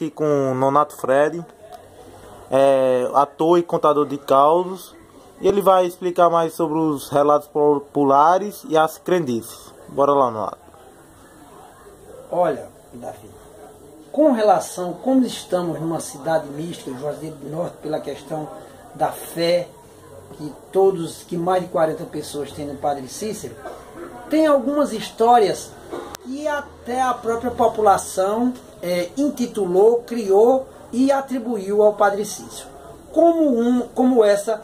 aqui com o Nonato Fred, ator e contador de causos, e ele vai explicar mais sobre os relatos populares e as crendices. Bora lá, Nonato. Olha, Davi, com relação, como estamos numa cidade mística, Juazeiro do Norte, pela questão da fé, que mais de 40 pessoas têm no Padre Cícero, tem algumas histórias que até a própria população intitulou, criou e atribuiu ao Padre Cícero. Como essa,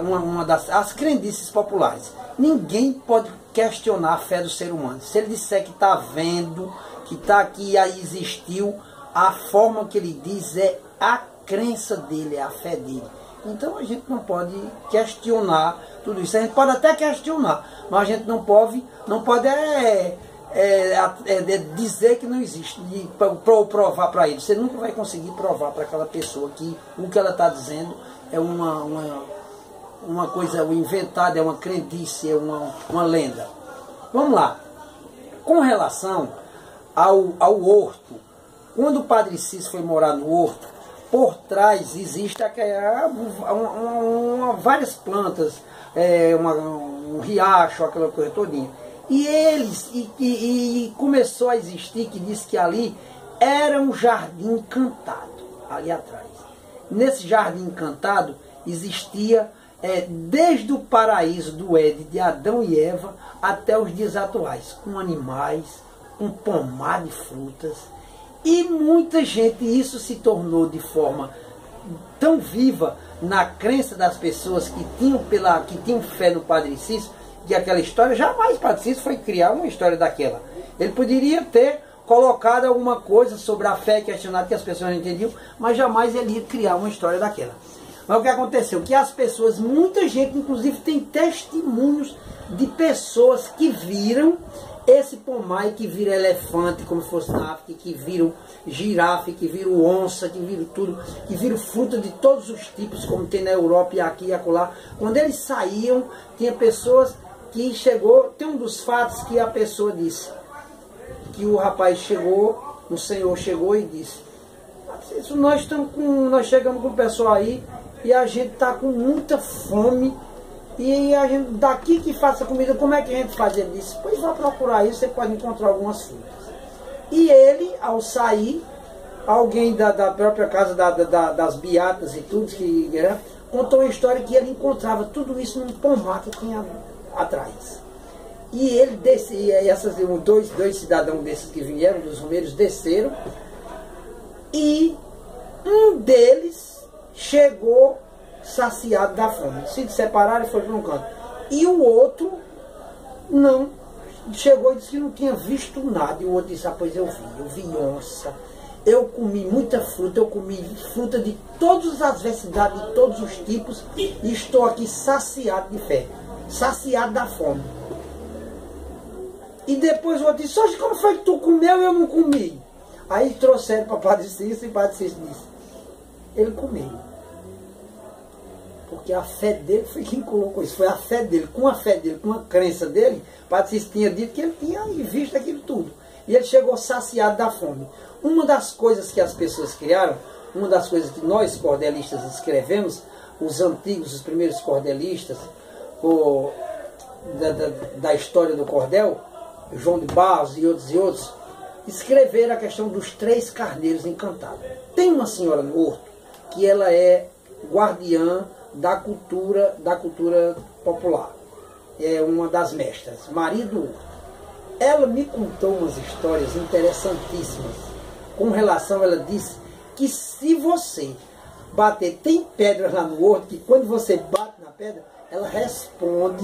uma das crendices populares. Ninguém pode questionar a fé do ser humano. Se ele disser que está vendo, que está aqui, aí existiu, a forma que ele diz é a crença dele, é a fé dele. Então a gente não pode questionar tudo isso. A gente pode até questionar, mas a gente não pode dizer que não existe, ou provar para ele. Você nunca vai conseguir provar para aquela pessoa que o que ela está dizendo é uma coisa inventada, é uma crendice, é uma lenda. Vamos lá. Com relação ao horto, quando o Padre Cícero foi morar no horto, por trás existe várias plantas, um riacho, aquela coisa todinha. E começou a existir, que disse que ali era um jardim encantado, ali atrás. Nesse jardim encantado existia, desde o paraíso do Éden, de Adão e Eva, até os dias atuais, com animais, com pomar de frutas. E muita gente, isso se tornou de forma tão viva na crença das pessoas que tinham fé no Padre Cícero, que aquela história, jamais o Padre Cícero foi criar uma história daquela. Ele poderia ter colocado alguma coisa sobre a fé, questionado que as pessoas não entendiam, mas jamais ele ia criar uma história daquela. Mas o que aconteceu? Que as pessoas, muita gente, inclusive tem testemunhos de pessoas que viram esse pomar, que viram elefante, como fosse na África, que viram girafa, que viram onça, que viram tudo, que viram fruta de todos os tipos, como tem na Europa e aqui e acolá. Quando eles saíam, tinha pessoas que chegou, tem um dos fatos que a pessoa disse, que o rapaz chegou, o senhor chegou e disse: nós chegamos com o pessoal aí e a gente está com muita fome, e a gente daqui que faça comida, como é que a gente faz? Ele disse: pois vá procurar isso, você pode encontrar algumas frutas. E ele, ao sair, alguém da própria casa das beatas e tudo, que contou uma história que ele encontrava tudo isso num pomar que tinha atrás. E ele descia, dois cidadãos desses que vieram, dos romeiros, desceram, e um deles chegou saciado da fome. Se separaram e foi para um canto. E o outro não. Chegou e disse que não tinha visto nada. E o outro disse: pois eu vi onça. Eu comi muita fruta, eu comi fruta de todas as diversidades, de todos os tipos, e estou aqui saciado de fé, saciado da fome. E depois o outro disse: hoje como foi que tu comeu e eu não comi? Aí trouxeram para o Padre Cícero, e o Padre Cícero disse: ele comeu. Porque a fé dele foi quem colocou isso. Foi a fé dele, com a fé dele, com a crença dele. O Padre Cícero tinha dito que ele tinha visto aquilo tudo. E ele chegou saciado da fome. Uma das coisas que as pessoas criaram, uma das coisas que nós cordelistas escrevemos, os antigos, os primeiros cordelistas, da história do cordel, João de Barros e outros, escreveram a questão dos 3 carneiros encantados. Tem uma senhora no horto que ela é guardiã da cultura popular. É uma das mestras, Maria do Horto. Ela me contou umas histórias interessantíssimas. Com relação, ela disse que se você bater, tem pedras lá no horto, que quando você bate na pedra, ela responde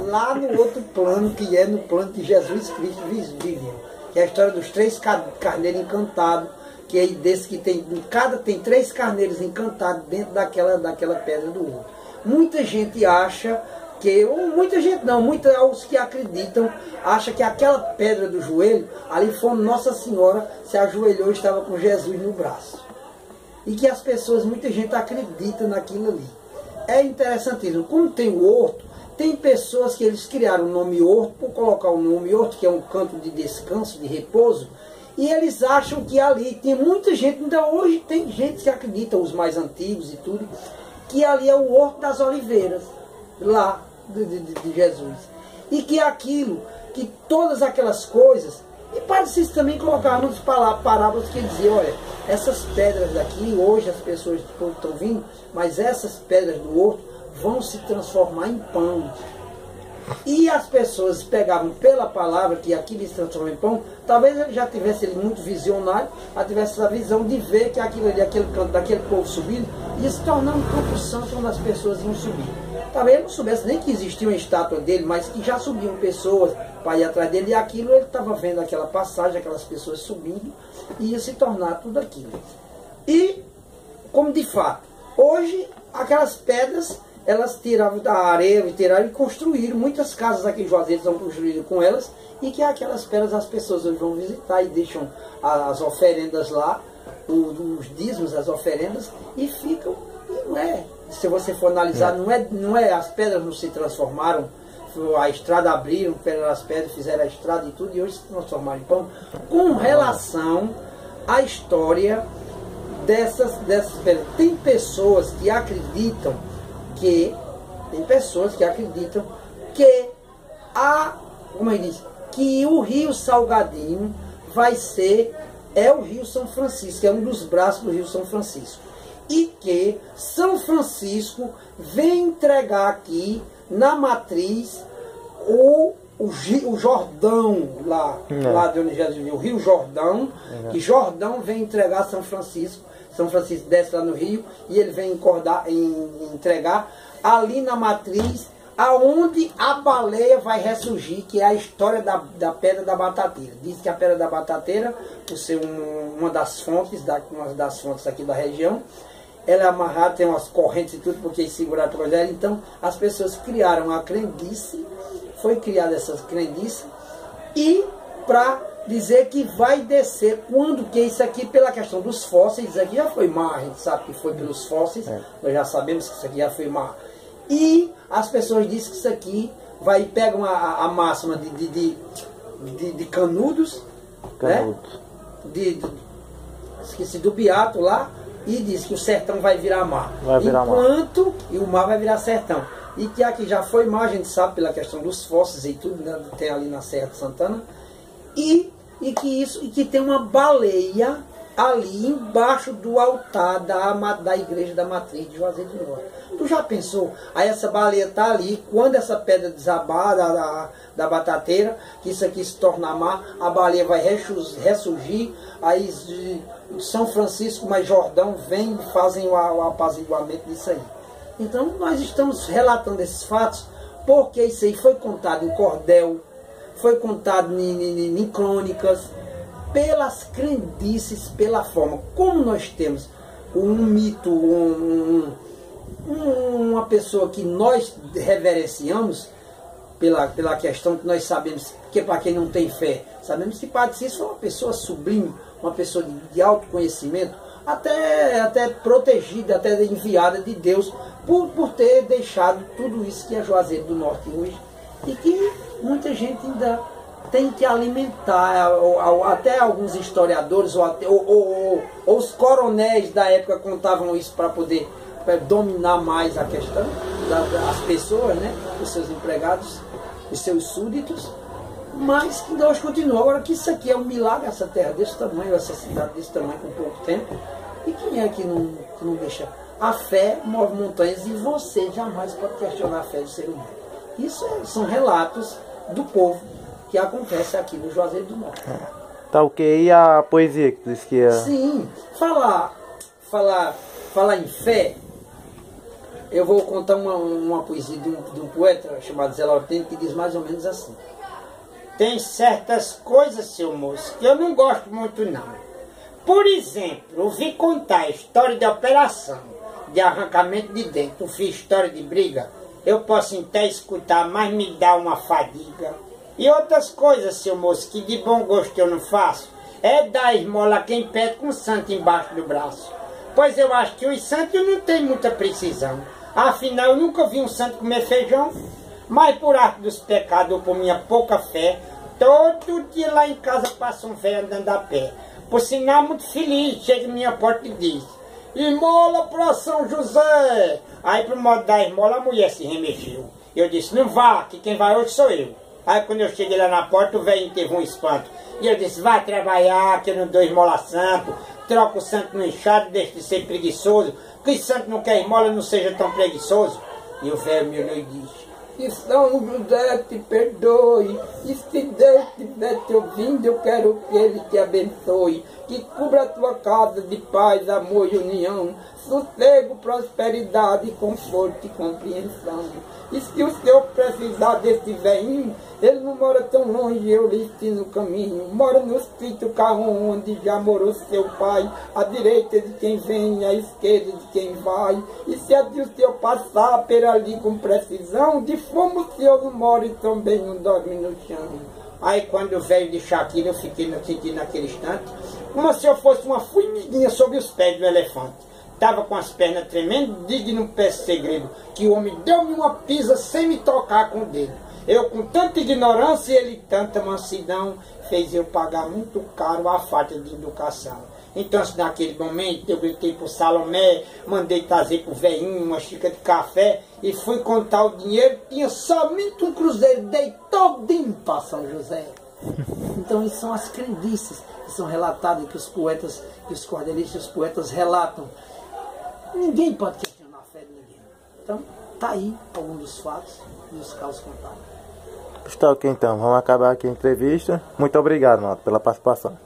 lá no outro plano, que é no plano que Jesus Cristo vive. Que é a história dos 3 carneiros encantados, que é desse que tem 3 carneiros encantados dentro daquela pedra do ouro. Muita gente acha que, ou muita gente não, os que acreditam, acham que aquela pedra do joelho, ali foi Nossa Senhora se ajoelhou e estava com Jesus no braço. E que as pessoas, muita gente acredita naquilo ali. É interessantíssimo. Como tem o horto, tem pessoas que eles criaram o nome horto, por colocar o nome horto, que é um canto de descanso, de repouso, E eles acham que ali tem muita gente, ainda hoje tem gente que acredita, os mais antigos e tudo, que ali é o Horto das Oliveiras, lá de Jesus. E que aquilo, que todas aquelas coisas, e Padre Cícero também colocava muitas parábolas que dizia, olha, essas pedras daqui, hoje as pessoas estão vindo, mas essas pedras do horto vão se transformar em pão. E as pessoas pegavam pela palavra que aquilo se transforma em pão, talvez ele já tivesse ele muito visionário, já tivesse essa visão de ver que aquilo ali, aquele canto daquele povo subindo, ia se tornar um campo santo onde as pessoas iam subir. Talvez ele não soubesse nem que existia uma estátua dele, mas que já subiam pessoas para ir atrás dele, e aquilo ele estava vendo aquela passagem, aquelas pessoas subindo, e ia se tornar tudo aquilo. E, como de fato, hoje aquelas pedras, elas tiravam da areia, tiraram e construíram, muitas casas aqui em Juazeiro são construídas com elas, e que aquelas pedras as pessoas hoje vão visitar e deixam as oferendas lá, os dízimos, as oferendas, e ficam, e não é, se você for analisar, não é, as pedras não se transformaram, a estrada abriram, pegaram as pedras, fizeram a estrada e tudo, e hoje se transformaram em pão, com relação à história dessas pedras. Tem pessoas que acreditam que como ele diz, que o Rio Salgadinho é o Rio São Francisco, é um dos braços do Rio São Francisco. E que São Francisco vem entregar aqui na matriz o Jordão, lá de onde Jesus viu, o Rio Jordão, que Jordão vem entregar São Francisco. São Francisco desce lá no Rio e ele vem entregar ali na matriz, aonde a baleia vai ressurgir, que é a história da Pedra da Batateira. Diz que a Pedra da Batateira, por ser uma das fontes aqui da região, ela é amarrada, tem umas correntes e tudo, porque seguraram por ela. Então as pessoas criaram a crendice, foi criada essa crendice, e para dizer que vai descer, quando que isso aqui, pela questão dos fósseis, isso aqui já foi mar, a gente sabe que foi pelos fósseis, nós já sabemos que isso aqui já foi mar. E as pessoas dizem que isso aqui pegam a máxima de Canudos, né? Esqueci do Beato lá, e diz que o sertão vai virar mar. E o mar vai virar sertão. E que aqui já foi mar, a gente sabe pela questão dos fósseis e tudo, né? Tem ali na Serra de Santana. E que tem uma baleia ali embaixo do altar da igreja da matriz de Juazeiro do Norte. Tu já pensou? Aí essa baleia está ali, quando essa pedra desabar da batateira, que isso aqui se torna mar, a baleia vai ressurgir, aí São Francisco mais Jordão vem e fazem o apaziguamento disso aí. Então nós estamos relatando esses fatos, porque isso aí foi contado em cordel, foi contado em crônicas, pelas crendices, pela forma. Como nós temos um mito, uma pessoa que nós reverenciamos, pela questão que nós sabemos, que para quem não tem fé, sabemos que Padre Cícero foi uma pessoa sublime, uma pessoa de autoconhecimento, até protegida, até enviada de Deus, por ter deixado tudo isso que é Juazeiro do Norte hoje, e que muita gente ainda tem que alimentar, até alguns historiadores, ou os coronéis da época contavam isso para poder dominar mais a questão das pessoas, né? Os seus empregados, os seus súditos, mas que Deus continua. Agora que isso aqui é um milagre, essa terra desse tamanho, essa cidade desse tamanho com pouco tempo, e quem é que não deixa? A fé move montanhas e você jamais pode questionar a fé do ser humano. Isso são relatos do povo que acontece aqui no Juazeiro do Norte. Tá ok. E a poesia que tu disse que ia... Sim, falar em fé, eu vou contar uma poesia de um poeta chamado Zé Laurentino, que diz mais ou menos assim: tem certas coisas, seu moço, que eu não gosto muito não. Por exemplo, ouvi contar a história de operação, de arrancamento de dente, fiz história de briga, eu posso até escutar, mas me dá uma fadiga. E outras coisas, seu moço, que de bom gosto eu não faço, é dar esmola a quem pede com santo embaixo do braço. Pois eu acho que os santos não têm muita precisão. Afinal, eu nunca vi um santo comer feijão. Mas por arte dos pecados ou por minha pouca fé, Todo dia lá em casa passa um velho andando a pé. Por sinal, muito feliz, chega em minha porta e diz: esmola para São José. Aí, pro modo da esmola, a mulher se remexeu. Eu disse: não vá, que quem vai hoje sou eu. Aí, quando eu cheguei lá na porta, o velho teve um espanto. E eu disse: vá trabalhar, que eu não dou esmola santo. Troca o santo no inchado, deixa de ser preguiçoso. Que santo não quer esmola, não seja tão preguiçoso. E o velho me olhou e disse: que São José te perdoe, e se Deus estiver te ouvindo, eu quero que Ele te abençoe, que cubra a tua casa de paz, amor e união, sossego, prosperidade, conforto e compreensão. E se o Senhor precisar desse velhinho, ele não mora tão longe, eu lhe ensino o caminho. Mora no sítio Carrom, onde já morou seu pai, à direita de quem vem, à esquerda de quem vai. E se é de o Senhor passar por ali com precisão, de fome o Senhor não mora e também não dorme no chão. Aí quando o velho de Shakira, eu fiquei sentindo naquele instante, como se eu fosse uma formiguinha sobre os pés do elefante. Estava com as pernas tremendo, digo não peço segredo, que o homem deu-me uma pisa sem me tocar com o dedo. Eu com tanta ignorância e ele tanta mansidão, fez eu pagar muito caro a falta de educação. Então, naquele momento, eu gritei pro Salomé, mandei trazer pro velhinho uma xícara de café e fui contar o dinheiro, tinha somente um cruzeiro, dei todinho para São José. Então, isso são as crendices que são relatadas, que os poetas, que os cordelistas, os poetas relatam. Ninguém pode questionar a fé de ninguém. Então, tá aí alguns dos fatos e os casos contados. Está ok, então. Vamos acabar aqui a entrevista. Muito obrigado, Noto, pela participação.